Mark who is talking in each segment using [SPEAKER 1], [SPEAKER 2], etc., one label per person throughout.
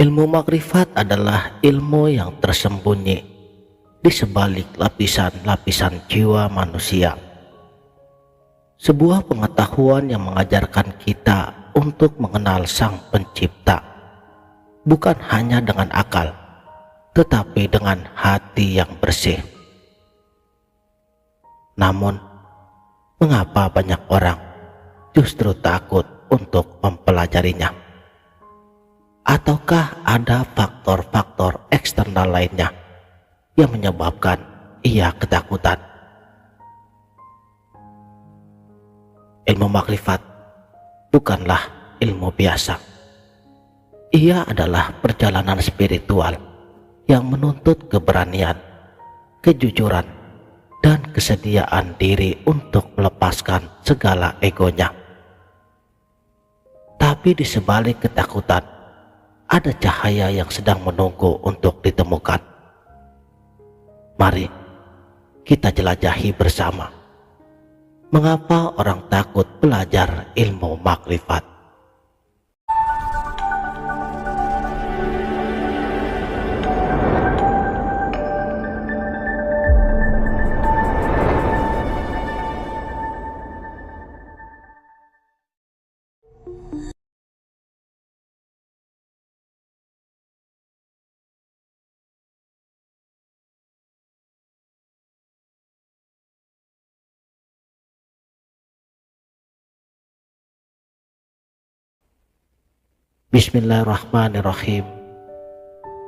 [SPEAKER 1] Ilmu makrifat adalah ilmu yang tersembunyi di sebalik lapisan-lapisan jiwa manusia. Sebuah pengetahuan yang mengajarkan kita untuk mengenal Sang Pencipta, bukan hanya dengan akal, tetapi dengan hati yang bersih. Namun, mengapa banyak orang justru takut untuk mempelajarinya? Ataukah ada faktor-faktor eksternal lainnya yang menyebabkan ia ketakutan? Ilmu makrifat bukanlah ilmu biasa. Ia adalah perjalanan spiritual yang menuntut keberanian, kejujuran, dan kesediaan diri untuk melepaskan segala egonya. Tapi di sebalik ketakutan, ada cahaya yang sedang menunggu untuk ditemukan. Mari kita jelajahi bersama mengapa orang takut belajar ilmu makrifat. Bismillahirrahmanirrahim.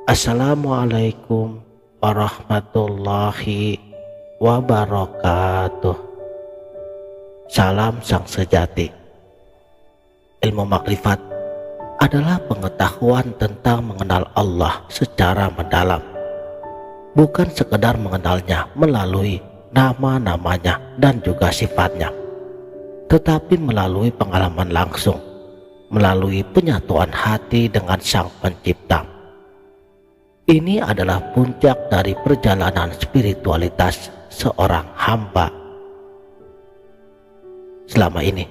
[SPEAKER 1] Assalamualaikum warahmatullahi wabarakatuh. Salam sang sejati. Ilmu makrifat adalah pengetahuan tentang mengenal Allah secara mendalam, bukan sekedar mengenalnya melalui nama-namanya dan juga sifatnya, tetapi melalui pengalaman langsung, melalui penyatuan hati dengan Sang Pencipta. Ini adalah puncak dari perjalanan spiritualitas seorang hamba. Selama ini,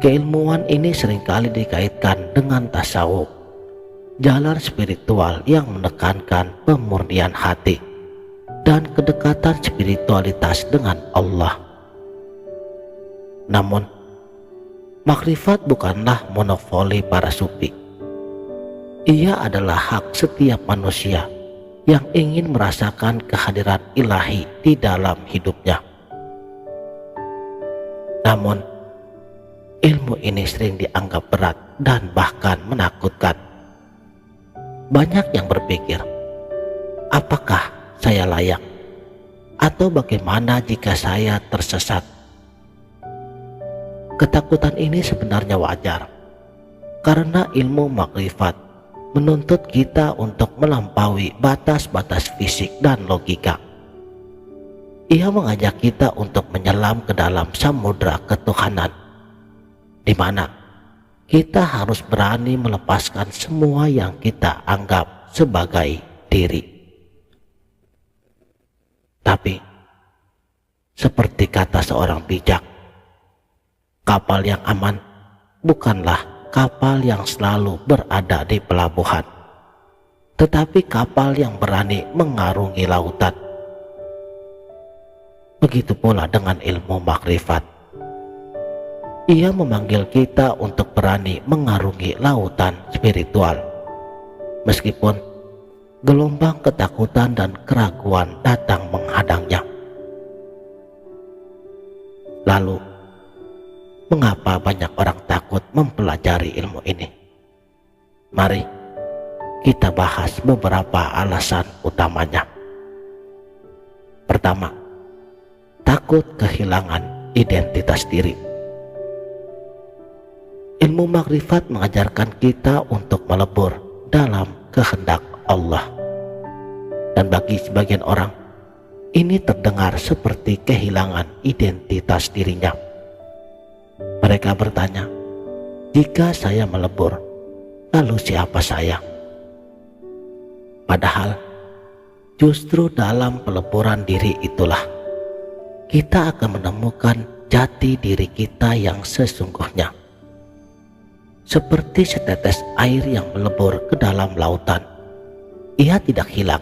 [SPEAKER 1] keilmuan ini seringkali dikaitkan dengan tasawuf, jalan spiritual yang menekankan pemurnian hati dan kedekatan spiritualitas dengan Allah. Namun, makrifat bukanlah monopoli para sufi. Ia adalah hak setiap manusia yang ingin merasakan kehadiran ilahi di dalam hidupnya. Namun, ilmu ini sering dianggap berat dan bahkan menakutkan. Banyak yang berpikir, apakah saya layak? Atau bagaimana jika saya tersesat? Ketakutan ini sebenarnya wajar, karena ilmu makrifat menuntut kita untuk melampaui batas-batas fisik dan logika. Ia mengajak kita untuk menyelam ke dalam samudera ketuhanan, di mana kita harus berani melepaskan semua yang kita anggap sebagai diri. Tapi, seperti kata seorang bijak, kapal yang aman bukanlah kapal yang selalu berada di pelabuhan, tetapi kapal yang berani mengarungi lautan. Begitu pula dengan ilmu makrifat. Ia memanggil kita untuk berani mengarungi lautan spiritual, meskipun gelombang ketakutan dan keraguan datang menghadangnya. Lalu, mengapa banyak orang takut mempelajari ilmu ini? Mari kita bahas beberapa alasan utamanya. Pertama, takut kehilangan identitas diri. Ilmu makrifat mengajarkan kita untuk melebur dalam kehendak Allah. Dan bagi sebagian orang, ini terdengar seperti kehilangan identitas dirinya. Mereka bertanya, jika saya melebur, lalu siapa saya? Padahal, justru dalam peleburan diri itulah kita akan menemukan jati diri kita yang sesungguhnya. seperti setetes air yang melebur ke dalam lautan. Ia tidak hilang,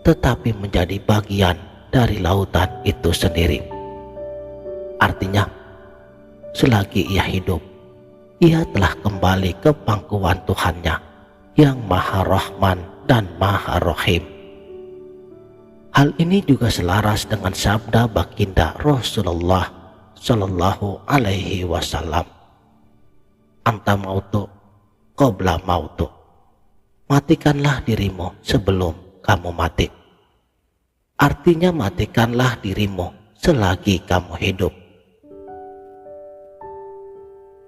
[SPEAKER 1] tetapi menjadi bagian dari lautan itu sendiri. Artinya, selagi ia hidup, ia telah kembali ke pangkuan Tuhannya yang Maha Rahman dan Maha Rahim. Hal ini juga selaras dengan sabda baginda Rasulullah Shallallahu Alaihi Wasallam, "Anta mautu qabla mautu." Matikanlah dirimu sebelum kamu mati. Artinya matikanlah dirimu selagi kamu hidup.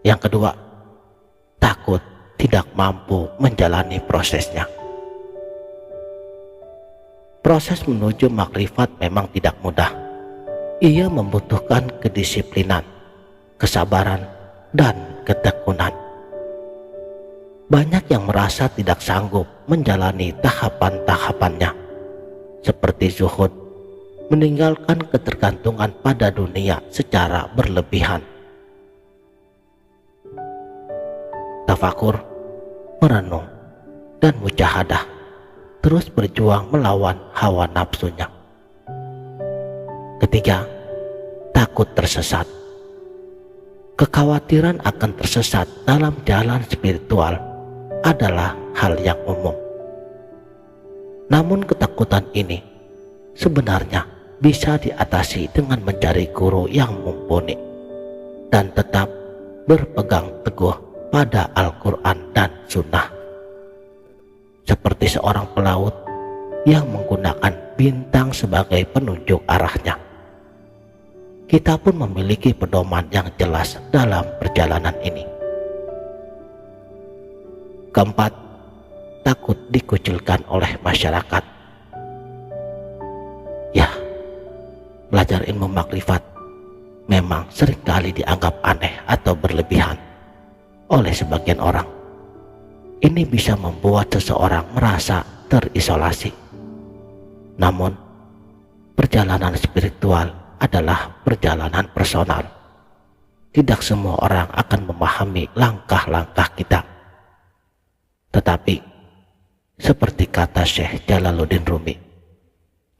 [SPEAKER 1] Yang kedua, takut tidak mampu menjalani prosesnya. Proses menuju makrifat memang tidak mudah. Ia membutuhkan kedisiplinan, kesabaran, dan ketekunan. Banyak yang merasa tidak sanggup menjalani tahapan-tahapannya, seperti zuhud, meninggalkan ketergantungan pada dunia secara berlebihan. Tafakur, merenung, dan mujahadah, terus berjuang melawan hawa nafsunya. Ketiga, takut tersesat. Kekhawatiran akan tersesat dalam jalan spiritual adalah hal yang umum. Namun ketakutan ini sebenarnya bisa diatasi dengan mencari guru yang mumpuni dan tetap berpegang teguh pada Al-Quran dan Sunnah. Seperti seorang pelaut yang menggunakan bintang sebagai penunjuk arahnya. Kita pun memiliki pedoman yang jelas dalam perjalanan ini. Keempat, takut dikucilkan oleh masyarakat. Ya, belajar ilmu makrifat memang seringkali dianggap aneh atau berlebihan oleh sebagian orang. Ini bisa membuat seseorang merasa terisolasi. Namun, perjalanan spiritual adalah perjalanan personal. Tidak semua orang akan memahami langkah-langkah kita. Tetapi, seperti kata Syekh Jalaluddin Rumi,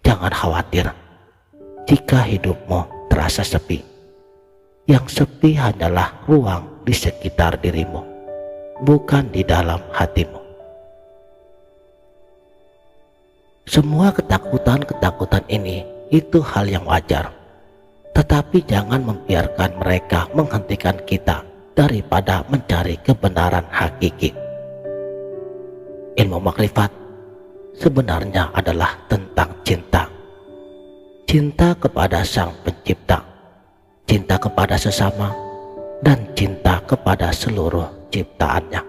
[SPEAKER 1] jangan khawatir jika hidupmu terasa sepi. Yang sepi hanyalah ruang di sekitar dirimu, bukan di dalam hatimu. Semua ketakutan-ketakutan ini itu hal yang wajar, tetapi jangan membiarkan mereka menghentikan kita daripada mencari kebenaran hakiki. Ilmu makrifat sebenarnya adalah tentang cinta. Cinta kepada Sang Pencipta, cinta kepada sesama, dan cinta kepada seluruh ciptaannya.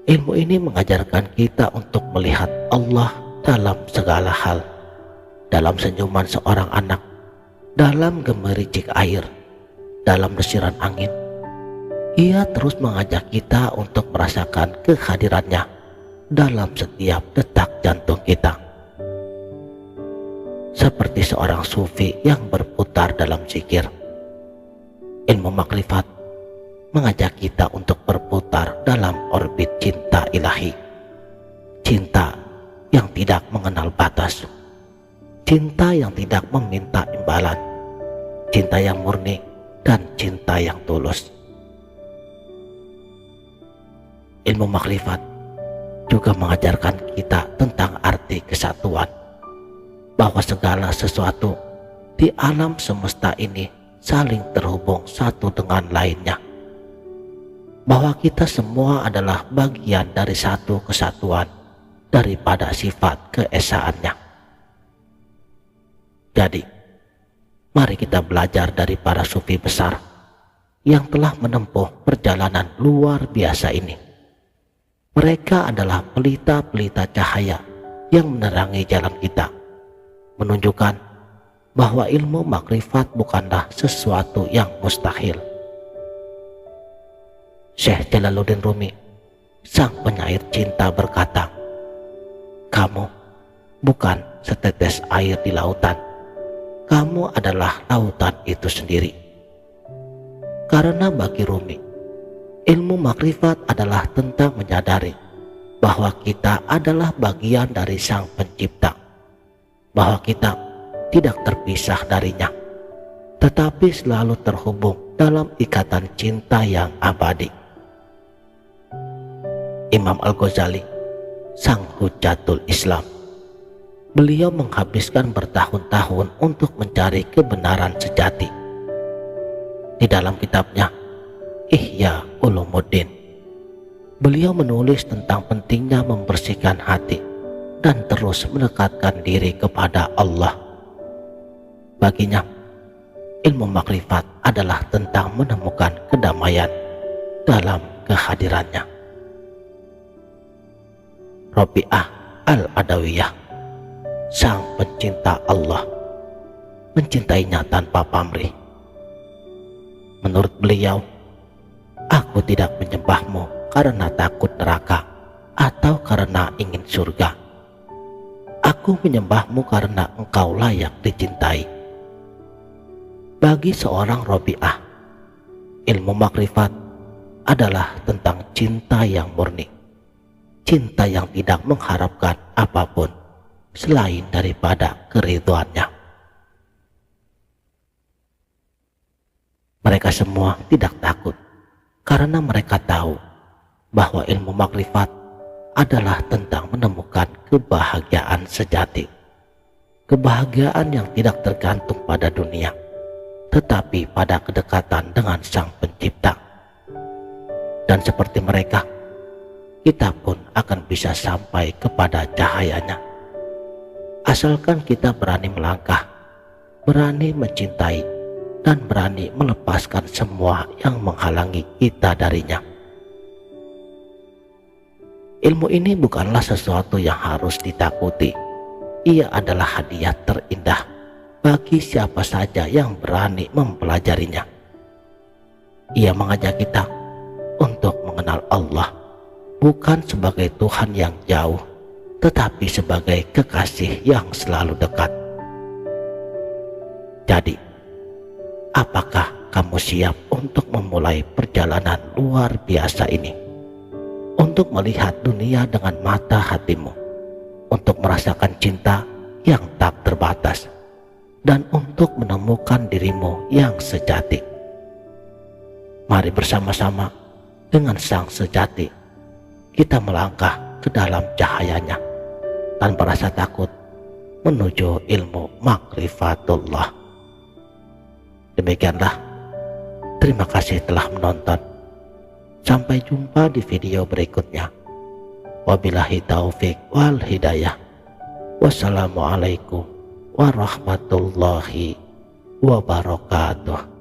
[SPEAKER 1] Ilmu ini mengajarkan kita untuk melihat Allah dalam segala hal, dalam senyuman seorang anak, dalam gemericik air, dalam desiran angin. Ia terus mengajak kita untuk merasakan kehadirannya dalam setiap detak jantung kita. Seperti seorang sufi yang berputar dalam zikir, ilmu makrifat mengajak kita untuk berputar dalam orbit cinta ilahi. Cinta yang tidak mengenal batas. Cinta yang tidak meminta imbalan. Cinta yang murni dan cinta yang tulus. Ilmu makrifat juga mengajarkan kita tentang arti kesatuan, bahwa segala sesuatu di alam semesta ini saling terhubung satu dengan lainnya, bahwa kita semua adalah bagian dari satu kesatuan daripada sifat keesaannya. Jadi, mari kita belajar dari para sufi besar yang telah menempuh perjalanan luar biasa ini. Mereka adalah pelita-pelita cahaya yang menerangi jalan kita, menunjukkan bahwa ilmu makrifat bukanlah sesuatu yang mustahil. Syekh Jalaluddin Rumi, sang penyair cinta, berkata, "Kamu bukan setetes air di lautan, kamu adalah lautan itu sendiri." Karena bagi Rumi, Ilmu makrifat adalah tentang menyadari bahwa kita adalah bagian dari Sang Pencipta, bahwa kita tidak terpisah darinya, tetapi selalu terhubung dalam ikatan cinta yang abadi. Imam Al-Ghazali, sang Hujjatul Islam, beliau menghabiskan bertahun-tahun untuk mencari kebenaran sejati. Di dalam kitabnya Ihya Ulumuddin, beliau menulis tentang pentingnya membersihkan hati dan terus mendekatkan diri kepada Allah. Baginya, ilmu makrifat adalah tentang menemukan kedamaian dalam kehadirannya. Rabi'ah Al-Adawiyah, sang pencinta Allah, mencintainya tanpa pamrih. Menurut beliau, aku tidak menyembahmu karena takut neraka atau karena ingin surga. Aku menyembahmu karena engkau layak dicintai. Bagi seorang Rabi'ah, ilmu makrifat adalah tentang cinta yang murni, cinta yang tidak mengharapkan apapun selain daripada keridhoannya. Mereka semua tidak takut karena mereka tahu bahwa ilmu makrifat adalah tentang menemukan kebahagiaan sejati, kebahagiaan yang tidak tergantung pada dunia, tetapi pada kedekatan dengan Sang Pencipta. Dan seperti mereka, kita pun akan bisa sampai kepada cahayanya, asalkan kita berani melangkah, berani mencintai, dan berani melepaskan semua yang menghalangi kita darinya. Ilmu ini bukanlah sesuatu yang harus ditakuti. Ia adalah hadiah terindah bagi siapa saja yang berani mempelajarinya. Ia mengajak kita untuk mengenal Allah bukan sebagai Tuhan yang jauh, tetapi sebagai kekasih yang selalu dekat. Jadi, apakah kamu siap untuk memulai perjalanan luar biasa ini? Untuk melihat dunia dengan mata hatimu, untuk merasakan cinta yang tak terbatas, dan untuk menemukan dirimu yang sejati. Mari bersama-sama dengan Sang Sejati, kita melangkah ke dalam cahayanya tanpa rasa takut menuju ilmu makrifatullah. Demikianlah, terima kasih telah menonton. Sampai jumpa di video berikutnya. Wabillahi taufik wal hidayah. Wassalamualaikum warahmatullahi wabarakatuh.